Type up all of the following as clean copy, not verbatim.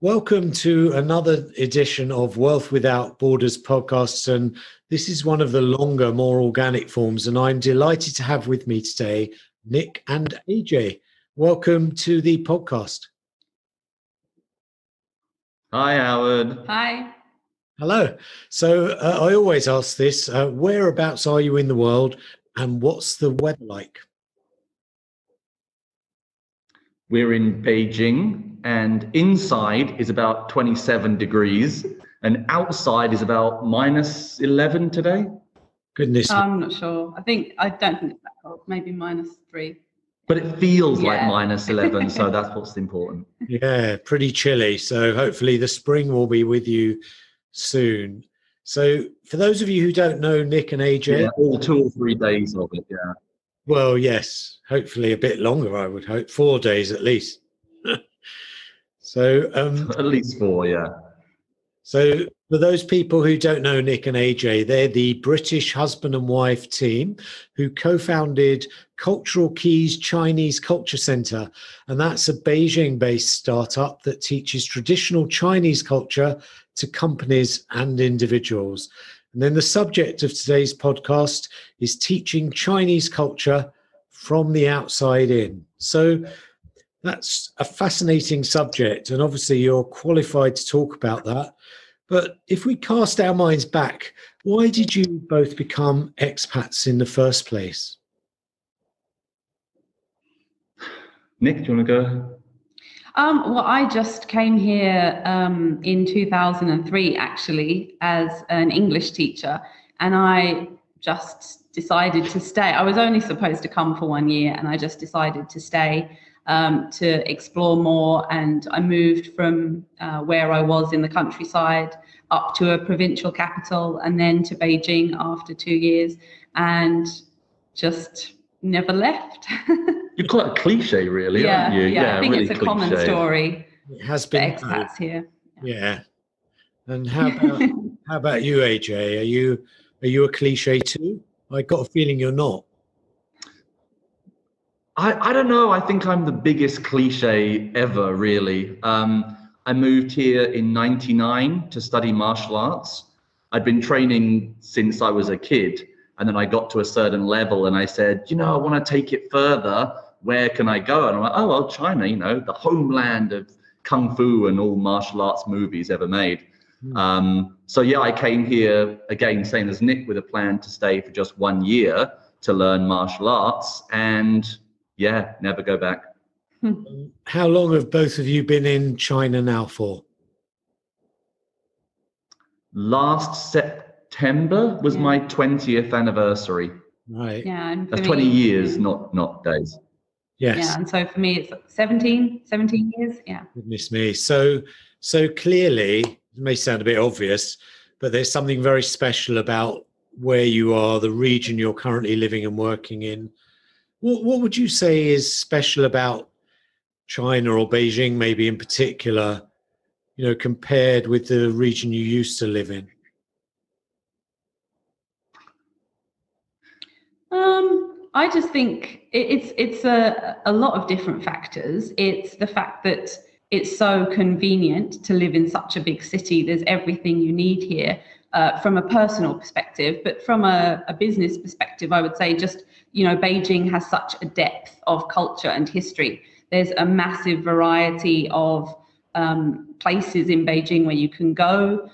Welcome to another edition of Wealth Without Borders podcasts, and this is one of the longer, more organic forms, and I'm delighted to have with me today Nic and AJ. Welcome to the podcast. Hi, Howard. Hi. Hello. So I always ask this, whereabouts are you in the world and what's the weather like? We're in Beijing, and inside is about 27 degrees, and outside is about minus 11 today. Goodness. I'm not sure. I don't think it's that cold. Maybe -3. But it feels like minus 11, so that's what's important. Yeah, pretty chilly. So hopefully the spring will be with you soon. So for those of you who don't know Nic and AJ. Yeah, all 2 or 3 days of it, yeah. Well, yes, hopefully a bit longer, I would hope. 4 days at least. So at least 4, yeah. So for those people who don't know Nic and AJ, they're the British husband and wife team who co-founded Cultural Keys Chinese Culture Center. And that's a Beijing-based startup that teaches traditional Chinese culture to companies and individuals. And then the subject of today's podcast is teaching Chinese culture from the outside in. So that's a fascinating subject, and obviously you're qualified to talk about that. But if we cast our minds back, why did you both become expats in the first place? Nic, do you want to go? Well, I just came here in 2003, actually, as an English teacher, and I just decided to stay. I was only supposed to come for 1 year, and I just decided to stay to explore more. And I moved from where I was in the countryside up to a provincial capital, and then to Beijing after 2 years, and just never left. You're quite a cliche, really, aren't you? Yeah, I think really it's a cliche. common story. It has been for expats here. Yeah. And how about you, AJ? Are you a cliche too? I got a feeling you're not. I don't know. I think I'm the biggest cliche ever, really. I moved here in '99 to study martial arts. I'd been training since I was a kid, and then I got to a certain level and I said, I want to take it further. Where can I go? And I'm like, oh, well, China, the homeland of Kung Fu and all martial arts movies ever made. So yeah, I came here again, same as Nic, with a plan to stay for just 1 year to learn martial arts, and yeah, never go back. How long have both of you been in China now for? Last September was my 20th anniversary. Right. Yeah. And that's 20 years, not days. Yes. Yeah, and so for me, it's 17 years. Yeah. Goodness me. So clearly, it may sound a bit obvious, but there's something very special about where you are, the region you're currently living and working in. What would you say is special about China, or Beijing maybe in particular, compared with the region you used to live in? I just think it's a lot of different factors. It's the fact that it's so convenient to live in such a big city. There's everything you need here from a personal perspective, but from a business perspective, I would say just, Beijing has such a depth of culture and history. There's a massive variety of places in Beijing where you can go,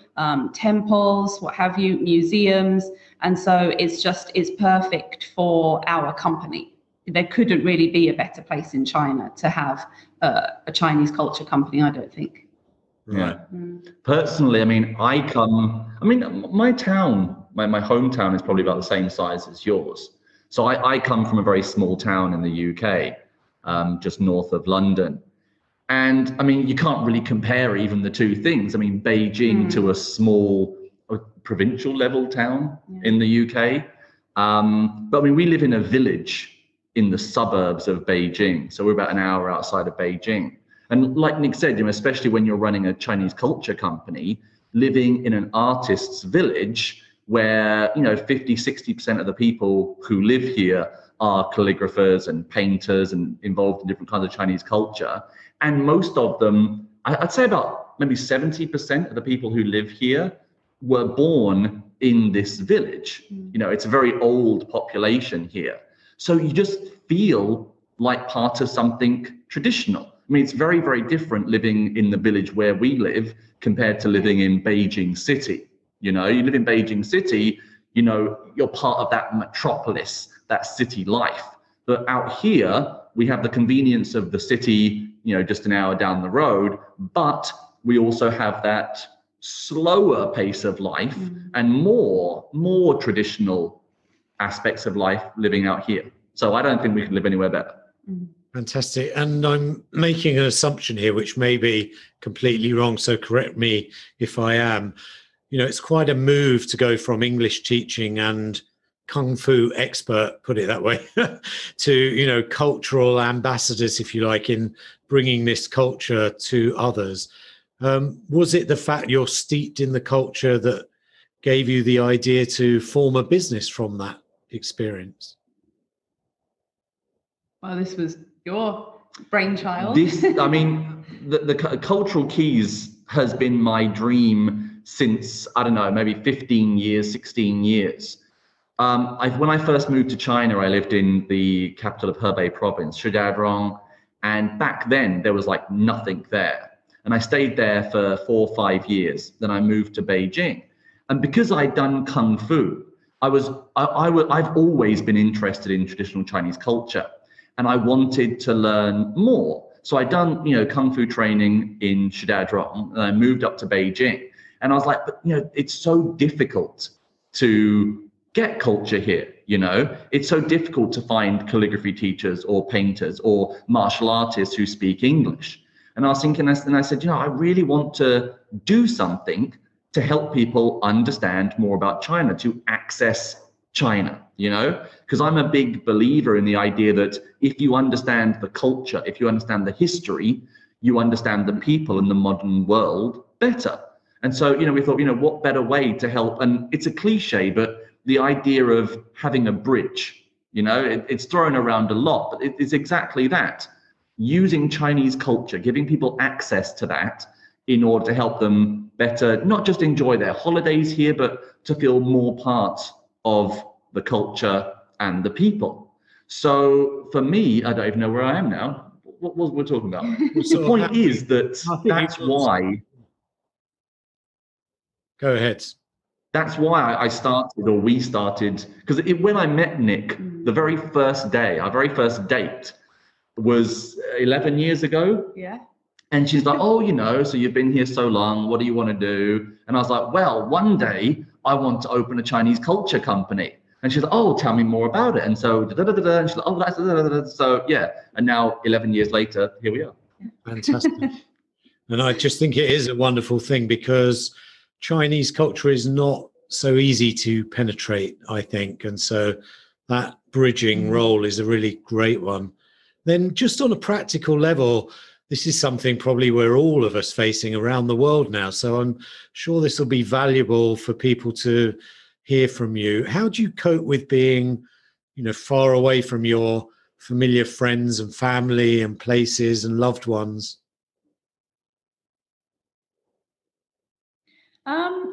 temples, what have you, museums. And so it's perfect for our company. There couldn't really be a better place in China to have a Chinese culture company, I don't think. Yeah. Personally, my town, my hometown is probably about the same size as yours. So I come from a very small town in the UK, just north of London. And you can't really compare even the two things. Beijing to a small provincial level town in the UK. But we live in a village in the suburbs of Beijing. So we're about an hour outside of Beijing. And like Nic said, especially when you're running a Chinese culture company, living in an artist's village where, 50, 60% of the people who live here are calligraphers and painters and involved in different kinds of Chinese culture. And most of them, I'd say about maybe 70% of the people who live here were born in this village. It's a very old population here. So you just feel like part of something traditional. I mean, it's very, very different living in the village where we live compared to living in Beijing city. You live in Beijing city, you're part of that metropolis, that city life. But out here, we have the convenience of the city, just an hour down the road, but we also have that slower pace of life and more traditional aspects of life living out here. So I don't think we can live anywhere better. Fantastic. And I'm making an assumption here, which may be completely wrong, so correct me if I am. It's quite a move to go from English teaching and Kung Fu expert, put it that way, to, cultural ambassadors, if you like, in bringing this culture to others. Was it the fact you're steeped in the culture that gave you the idea to form a business from that experience? Well, this was your brainchild. The cultural keys has been my dream since, I don't know, maybe 15 years, 16 years. When I first moved to China, I lived in the capital of Hebei province, Shidadrong, and back then there was like nothing there. And I stayed there for 4 or 5 years. Then I moved to Beijing. And because I'd done Kung Fu, I've always been interested in traditional Chinese culture. And I wanted to learn more. So I'd done, Kung Fu training in Shidadrong, and I moved up to Beijing. And I was like, but, it's so difficult to get culture here, It's so difficult to find calligraphy teachers or painters or martial artists who speak English. And I was thinking, and I said, I really want to do something to help people understand more about China, to access China, because I'm a big believer in the idea that if you understand the culture, if you understand the history, you understand the people in the modern world better. And so, we thought, what better way to help? And it's a cliche, but the idea of having a bridge, it's thrown around a lot, but it's exactly that. Using Chinese culture, giving people access to that in order to help them better, not just enjoy their holidays here, but to feel more part of the culture and the people. So for me, I don't even know where I am now. What was we're talking about? The point is that's why. Go ahead. That's why I started, or we started, because when I met Nic, the very first day, our very first date was 11 years ago. Yeah. And she's like, oh, so you've been here so long, what do you want to do? And I was like, well, one day I want to open a Chinese culture company. And she's like, oh, tell me more about it. And so, and she's like, oh, that's, so yeah. And now 11 years later, here we are. Fantastic. And I just think it is a wonderful thing because Chinese culture is not so easy to penetrate, I think. And so that bridging role is a really great one. Then just on a practical level, this is something probably we're all of us facing around the world now. So I'm sure this will be valuable for people to hear from you. How do you cope with being, far away from your familiar friends and family and places and loved ones?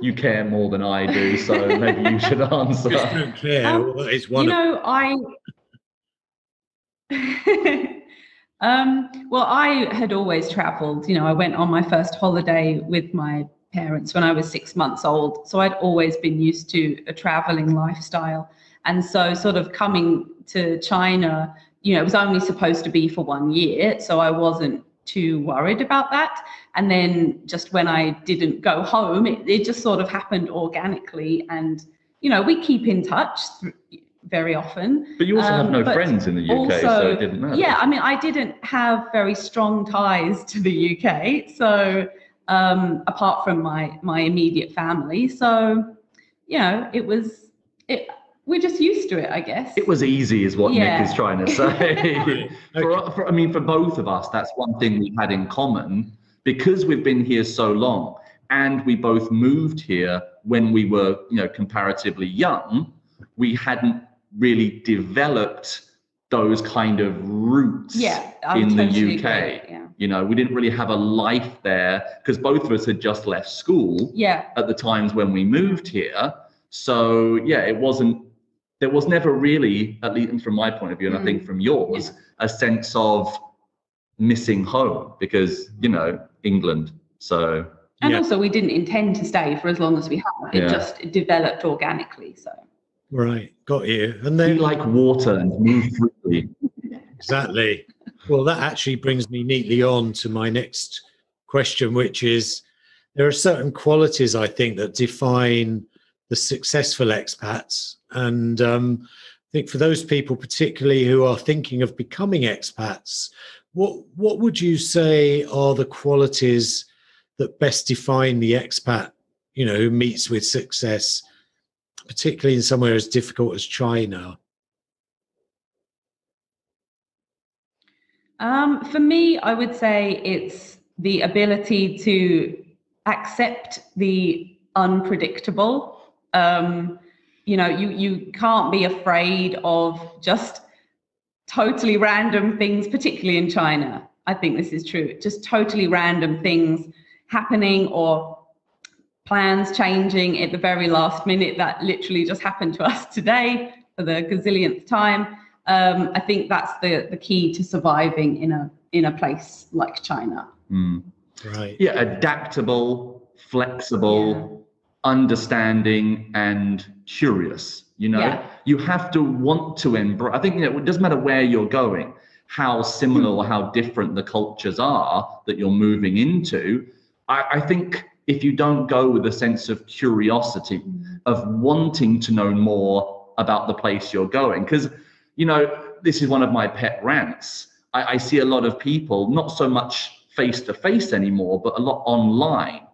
You care more than I do, so maybe you should answer. Just don't care. Well, it's one well, I had always traveled. I went on my first holiday with my parents when I was 6 months old. So I'd always been used to a traveling lifestyle. And so sort of coming to China, it was only supposed to be for 1 year. So I wasn't too worried about that. And then just when I didn't go home, it just sort of happened organically. And, we keep in touch very often. But you also have no friends in the UK, also, so it didn't matter. Yeah, I didn't have very strong ties to the UK. So apart from my immediate family. So, we're just used to it, I guess. It was easy is what Nic is trying to say. For both of us, that's one thing we had in common. Because we've been here so long, and we both moved here when we were, comparatively young, we hadn't really developed those kind of roots in the UK. We didn't really have a life there because both of us had just left school at the times when we moved here. So there was never really, at least from my point of view, and I think from yours, a sense of missing home because, England. So. And also we didn't intend to stay for as long as we have. It just developed organically. So. Right, got you. And then, be like water and move freely. Exactly. Well, that actually brings me neatly on to my next question, which is, there are certain qualities, I think, that define the successful expats. And I think for those people, particularly who are thinking of becoming expats, what would you say are the qualities that best define the expat, who meets with success, particularly in somewhere as difficult as China? For me, I would say it's the ability to accept the unpredictable. You can't be afraid of just totally random things, particularly in China. I think this is true. Just totally random things happening or plans changing at the very last minute. That literally just happened to us today for the gazillionth time. I think that's the key to surviving in a place like China. Right. Yeah, adaptable, flexible, understanding, and curious. You have to want to embrace. I think it doesn't matter where you're going, how similar or how different the cultures are that you're moving into. I think if you don't go with a sense of curiosity, of wanting to know more about the place you're going, because this is one of my pet rants. I see a lot of people, not so much face to face anymore, but a lot online.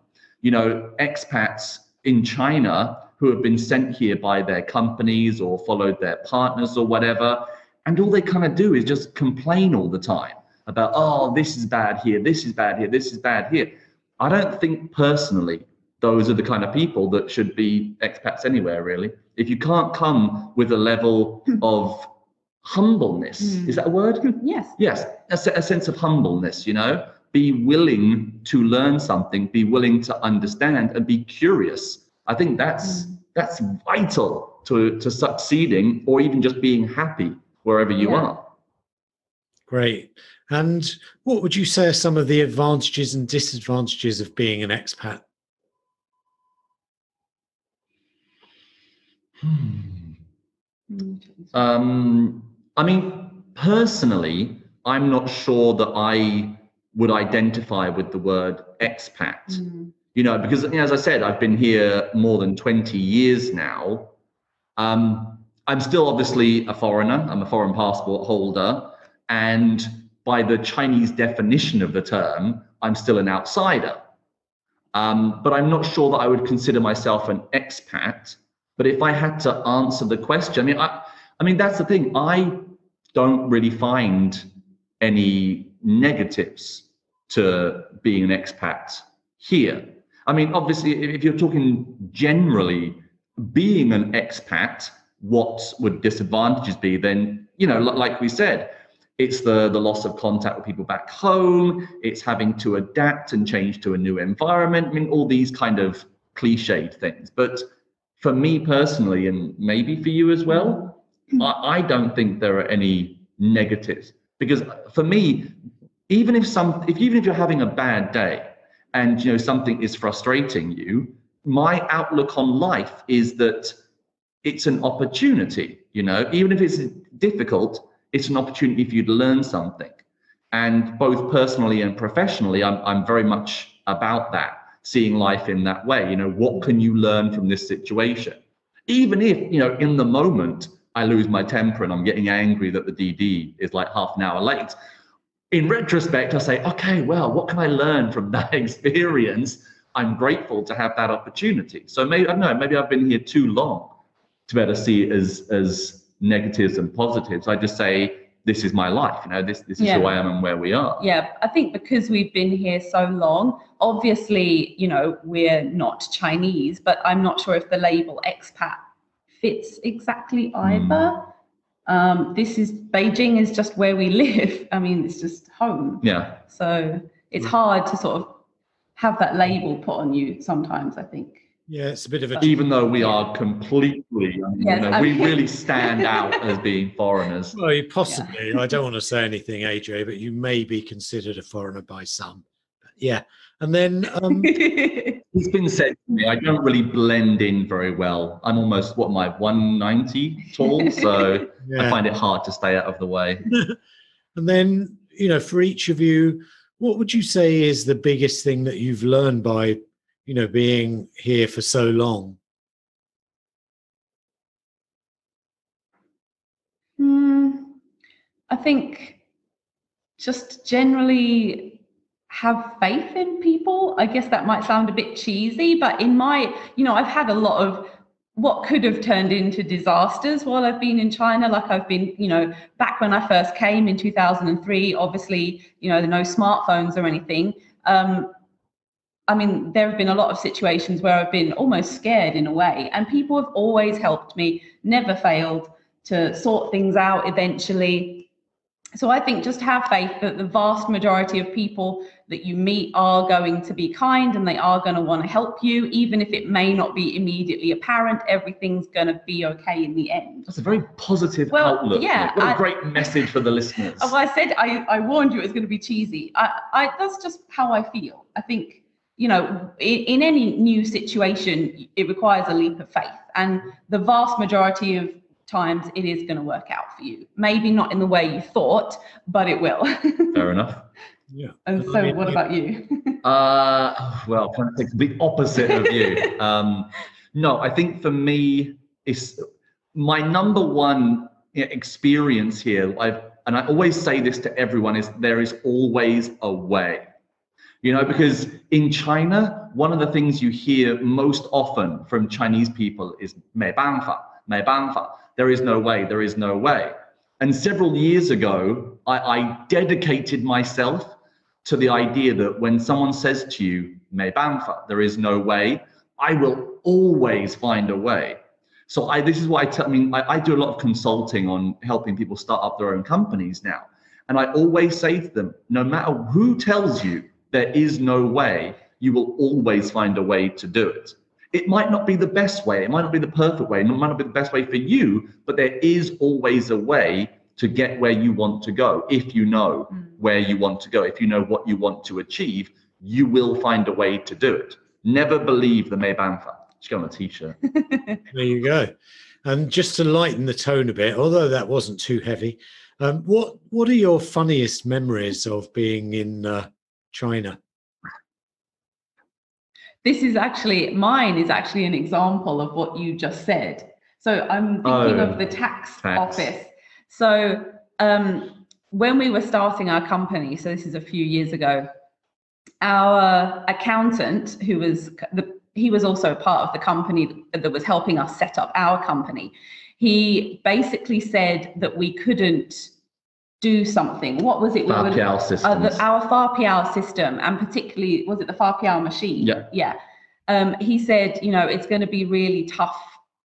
Expats in China who have been sent here by their companies or followed their partners or whatever, and all they kind of do is just complain all the time about, oh, this is bad here, this is bad here, this is bad here. I don't think personally those are the kind of people that should be expats anywhere, really. If you can't come with a level of humbleness, is that a word? Yes. Yes, a sense of humbleness, be willing to learn something, be willing to understand and be curious. I think that's vital to succeeding or even just being happy wherever you are. Great. And what would you say are some of the advantages and disadvantages of being an expat? I mean, personally, I'm not sure that I would identify with the word expat, because as I said, I've been here more than 20 years now. I'm still obviously a foreigner. I'm a foreign passport holder. And by the Chinese definition of the term, I'm still an outsider. But I'm not sure that I would consider myself an expat. But if I had to answer the question, I mean, that's the thing. I don't really find any negatives to being an expat here. I mean, obviously, if you're talking generally, being an expat, what would disadvantages be? Then, like we said, it's the loss of contact with people back home. It's having to adapt and change to a new environment. I mean, all these kind of cliched things. But for me personally, and maybe for you as well, I don't think there are any negatives. Because for me, even if you're having a bad day and something is frustrating you, my outlook on life is that it's an opportunity. Even if it's difficult, it's an opportunity for you to learn something. And both personally and professionally, I'm very much about that, seeing life in that way. What can you learn from this situation? Even if, in the moment, I lose my temper and I'm getting angry that the DD is like half an hour late. In retrospect, I say, okay, well, what can I learn from that experience? I'm grateful to have that opportunity. So maybe, I don't know, maybe I've been here too long to be able to see it as negatives and positives. I just say this is my life, this is who I am and where we are. Yeah, I think because we've been here so long, obviously, we're not Chinese, but I'm not sure if the label expat fits exactly either. Beijing is just where we live. I mean, it's just home. Yeah. So it's hard to sort of have that label put on you sometimes, I think. Yeah, it's a bit of a... Even though we are completely, we really stand out as being foreigners. Well, possibly. I don't want to say anything, AJ, but you may be considered a foreigner by some. Yeah. And then... It's been said to me, I don't really blend in very well. I'm almost, 190 tall, so I find it hard to stay out of the way. And then, for each of you, what would you say is the biggest thing that you've learned by being here for so long? I think just generally have faith in people. I guess that might sound a bit cheesy, but in my, I've had a lot of what could have turned into disasters while I've been in China. Like I've been, back when I first came in 2003, obviously, there are no smartphones or anything. I mean, there have been a lot of situations where I've been almost scared in a way, and people have always helped me, never failed to sort things out eventually. So I think just have faith that the vast majority of people that you meet are going to be kind and they are going to want to help you, even if it may not be immediately apparent. Everything's going to be okay in the end. That's a very positive outlook. Yeah, what a great message for the listeners. Oh, I said, I warned you it was going to be cheesy. That's just how I feel. I think, in any new situation, it requires a leap of faith. And the vast majority of times it is going to work out for you. Maybe not in the way you thought, but it will. Fair enough. Yeah. And so what about you? Well, kind of the complete opposite of you. No, I think for me, it's my number one experience here. And I always say this to everyone, is there is always a way. Because in China, one of the things you hear most often from Chinese people is 没办法, 没办法. There is no way, there is no way. And several years ago, I dedicated myself to the idea that when someone says to you, 没办法, there is no way, I will always find a way. So this is why I do a lot of consulting on helping people start up their own companies now. And I always say to them, no matter who tells you there is no way, you will always find a way to do it. It might not be the best way, it might not be the perfect way, it might not be the best way for you, but there is always a way to get where you want to go. If you know where you want to go, if you know what you want to achieve, you will find a way to do it. Never believe the 没办法. Just go on a t-shirt. There you go. And just to lighten the tone a bit, although that wasn't too heavy, what are your funniest memories of being in China? Mine is actually an example of what you just said. So I'm thinking of the tax office. So when we were starting our company, so this is a few years ago, our accountant, he was also part of the company that was helping us set up our company. He basically said that we couldn't do something. What was it? FAPL systems. Our FAPL system, and particularly, was it the FAPL machine? Yeah. Yeah. He said, it's going to be really tough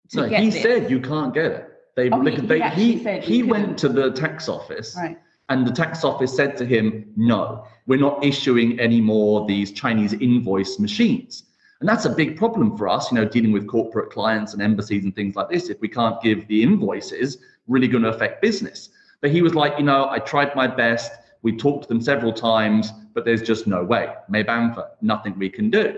to get this. He said you can't get it. He went to the tax office, right, and the tax office said to him, no, we're not issuing any more these Chinese invoice machines. And that's a big problem for us, dealing with corporate clients and embassies and things like this. If we can't give the invoices, really going to affect business. But he was like, I tried my best. We talked to them several times, but there's just no way. 没办法, nothing we can do.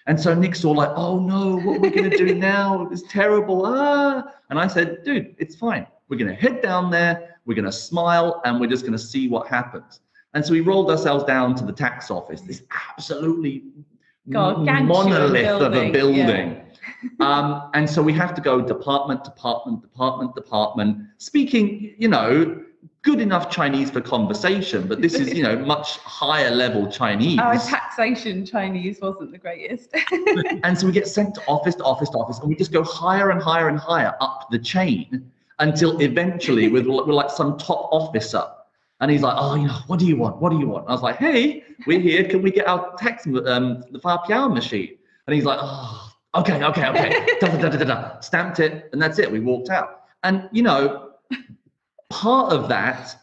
And so Nic's all like, oh no, what are we going to do now? It's terrible. And I said, dude, it's fine. We're going to head down there. We're going to smile and we're just going to see what happens. And so we rolled ourselves down to the tax office, this absolutely monolith of a building. Yeah. And so we have to go department, speaking, good enough Chinese for conversation, but this is, much higher level Chinese. Our taxation Chinese wasn't the greatest. And so we get sent to office, and we just go higher and higher and higher up the chain until eventually with like some top officer. And he's like, oh, what do you want? What do you want? I was like, hey, we're here. Can we get our tax, the Fapiao machine? And he's like, oh, okay. Da, da, da, da, da. Stamped it, and that's it. We walked out. And, part of that,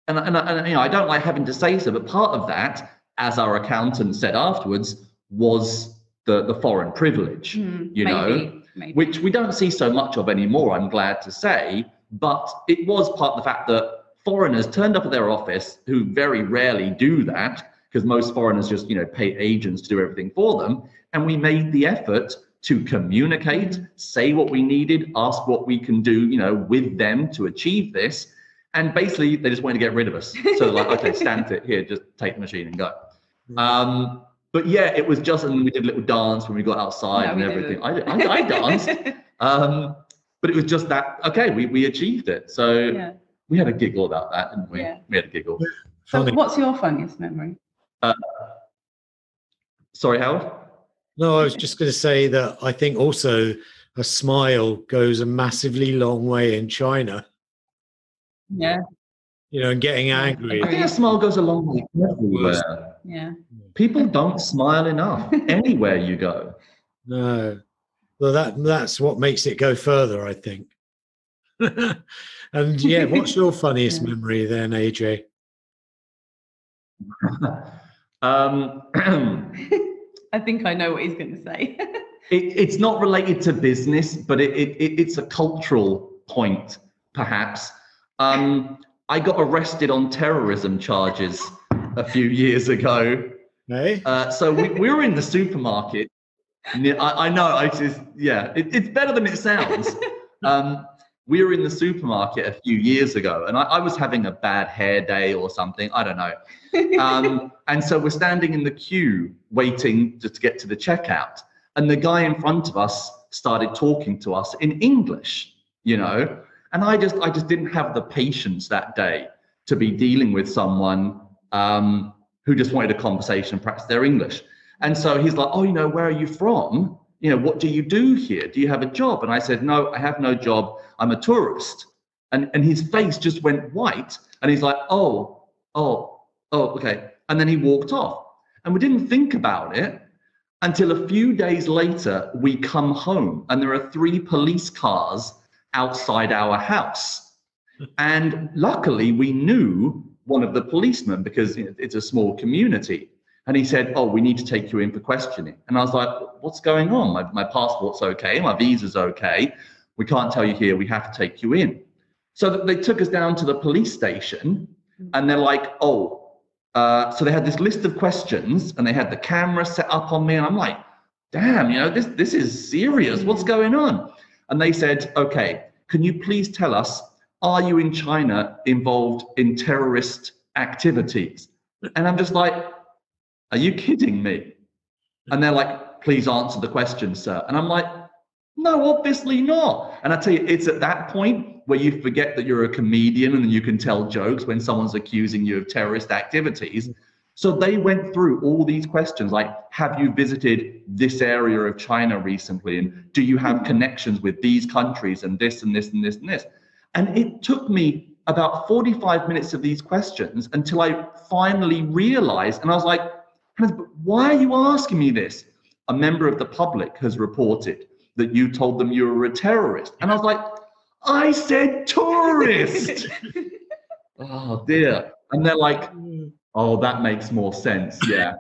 and I don't like having to say so, but part of that, as our accountant said afterwards, was the foreign privilege, maybe. Which we don't see so much of anymore, I'm glad to say. But it was part of the fact that foreigners turned up at their office, who very rarely do that, because most foreigners just, pay agents to do everything for them. And we made the effort to communicate, say what we needed, ask what we can do, with them to achieve this. And basically, they just wanted to get rid of us. So they're like, okay, stamp it here, just take the machine and go. But yeah, it was just, and we did a little dance when we got outside and everything. I danced. But it was just that, okay, we achieved it. So we had a giggle about that, didn't we? Yeah. We had a giggle. So what's your funniest memory? Sorry, Howard? No, I was just going to say that I think also a smile goes a massively long way in China. Yeah. And getting angry. I think a smile goes a long way everywhere. Yeah. People don't smile enough anywhere you go. No. Well, that's what makes it go further, I think. And yeah, what's your funniest memory then, AJ? I think I know what he's going to say. It's not related to business, but it's a cultural point, perhaps. I got arrested on terrorism charges a few years ago. Hey? So we were in the supermarket. I know, it's better than it sounds. We were in the supermarket a few years ago, and I was having a bad hair day or something, I don't know. And so we're standing in the queue waiting just to get to the checkout. And the guy in front of us started talking to us in English, And I just didn't have the patience that day to be dealing with someone who just wanted a conversation and practice their English. And so he's like, oh, where are you from? What do you do here? Do you have a job? And I said, no, I have no job. I'm a tourist. And his face just went white. And he's like, oh, okay. And then he walked off. And we didn't think about it until a few days later, we come home and there are 3 police cars outside our house. And luckily we knew one of the policemen because it's a small community. And he said, oh, we need to take you in for questioning. And I was like, what's going on? My passport's okay, my visa's okay. We can't tell you here, we have to take you in. So they took us down to the police station and they're like, so they had this list of questions and they had the camera set up on me. And I'm like, damn, this is serious. What's going on? And they said, okay, can you please tell us, are you in China involved in terrorist activities? And I'm just like, are you kidding me? And they're like, please answer the question, sir. And I'm like, no, obviously not. And I tell you, it's at that point where you forget that you're a comedian and you can tell jokes when someone's accusing you of terrorist activities. So they went through all these questions like, have you visited this area of China recently? And do you have connections with these countries and this and this and this and this? And it took me about 45 minutes of these questions until I finally realized, and I was like, why are you asking me this? A member of the public has reported that you told them you were a terrorist. And I was like, I said tourist. Oh dear. And they're like, oh, that makes more sense. Yeah.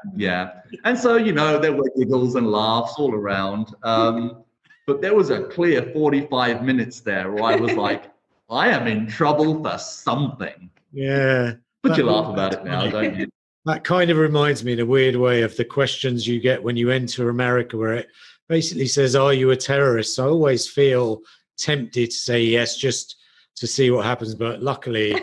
And so, there were giggles and laughs all around. But there was a clear 45 minutes there where I was like, I am in trouble for something. Yeah. But you laugh about it now, don't you? That kind of reminds me in a weird way of the questions you get when you enter America, where it basically says, are you a terrorist? So I always feel tempted to say yes, just to see what happens. But luckily...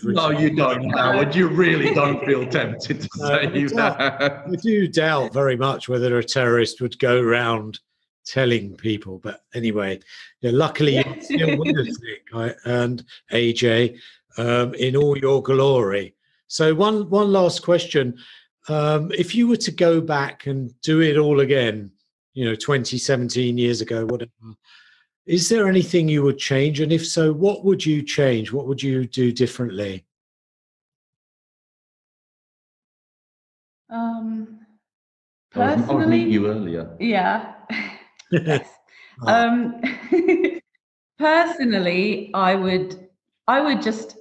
No, you don't, Howard. You really don't feel tempted to say that. I do doubt very much whether a terrorist would go around telling people. But anyway, luckily you're still with us, Nic and AJ, in all your glory. So one last question. If you were to go back and do it all again, 20, 17 years ago, whatever, Is there anything you would change? And if so, what would you change? What would you do differently? Personally, I would meet you earlier. Yeah. Yes. Personally, I would just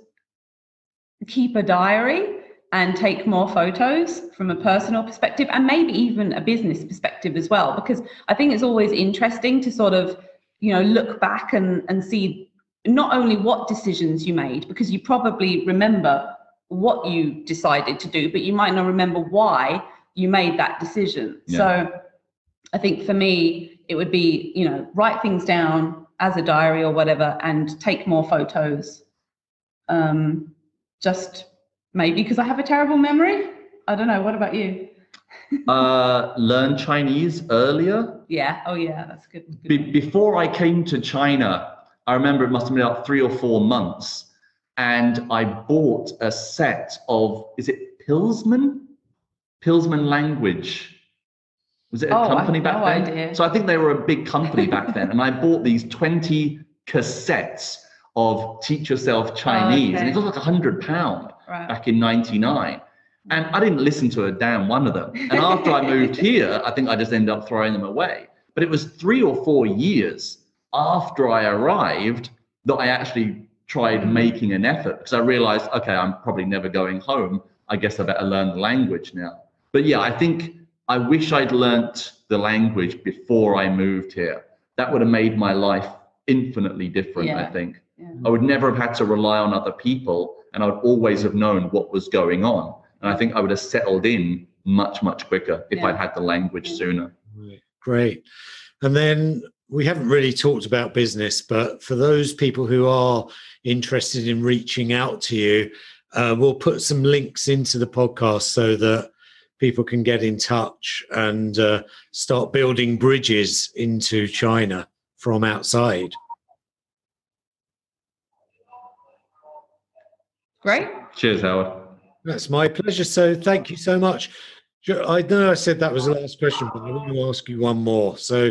keep a diary and take more photos from a personal perspective, and maybe even a business perspective as well, because I think it's always interesting to sort of, look back and see not only what decisions you made, because you probably remember what you decided to do, but you might not remember why you made that decision. Yeah. So I think for me, it would be, write things down as a diary or whatever and take more photos. Just maybe because I have a terrible memory. I don't know. What about you? Learn Chinese earlier. Yeah. Oh, yeah. That's good. Before I came to China, I remember it must have been about 3 or 4 months, and I bought a set of, is it Pilsman Language? Was it a company back then? Idea. So I think they were a big company back then, and I bought these 20 cassettes of Teach Yourself Chinese, and it was like £100 back in '99. And I didn't listen to a damn one of them. And after I moved here, I think I just ended up throwing them away. But it was 3 or 4 years after I arrived that I actually tried making an effort, because I realized, okay, I'm probably never going home. I guess I better learn the language now. But yeah, I think I wish I'd learnt the language before I moved here. That would have made my life infinitely different, I think. Yeah. I would never have had to rely on other people, and I would always have known what was going on. And I think I would have settled in much, much quicker if I'd had the language sooner. Great. And then we haven't really talked about business, but for those people who are interested in reaching out to you, we'll put some links into the podcast so that people can get in touch and start building bridges into China from outside. Great. Cheers, Howard. That's my pleasure. So thank you so much. I know I said that was the last question, but I want to ask you one more. So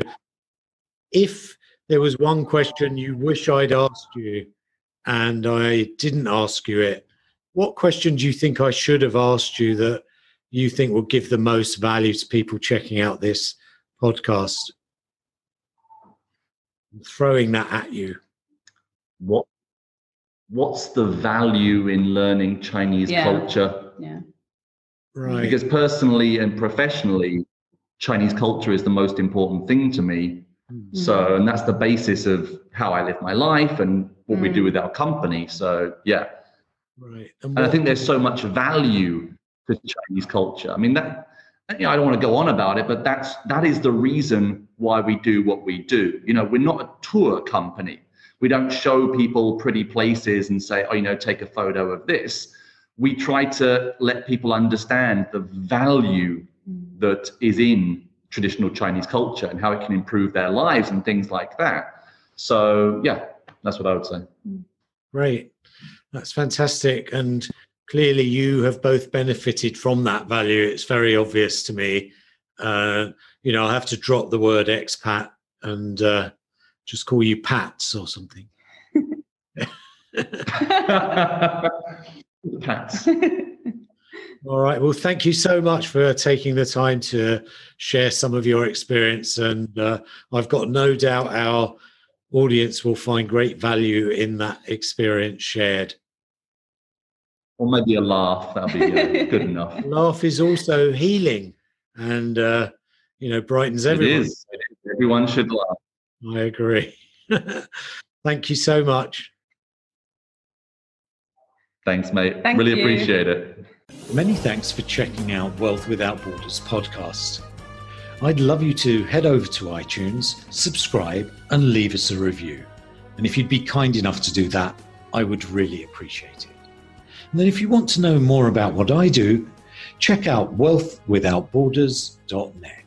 if there was one question you wish I'd asked you and I didn't ask you it, what question do you think I should have asked you that you think will give the most value to people checking out this podcast? I'm throwing that at you. What's the value in learning Chinese culture? Yeah. Right. Because personally and professionally, Chinese culture is the most important thing to me. Mm-hmm. So, and that's the basis of how I live my life and what we do with our company. So, yeah. Right. And I think there's so much value to Chinese culture. I mean, that, I don't want to go on about it, but that is the reason why we do what we do. We're not a tour company. We don't show people pretty places and say, take a photo of this. We try to let people understand the value that is in traditional Chinese culture and how it can improve their lives and things like that. So, yeah, that's what I would say. Great. That's fantastic. And clearly you have both benefited from that value. It's very obvious to me. I have to drop the word expat and just call you Pats or something. Pats. All right. Well, thank you so much for taking the time to share some of your experience. And I've got no doubt our audience will find great value in that experience shared. Or maybe a laugh. That'll be good enough. A laugh is also healing and, brightens everyone. It is. Everyone should laugh. I agree. Thank you so much. Thanks, mate. Really appreciate it. Many thanks for checking out Wealth Without Borders podcast. I'd love you to head over to iTunes, subscribe, and leave us a review. And if you'd be kind enough to do that, I would really appreciate it. And then if you want to know more about what I do, check out wealthwithoutborders.net.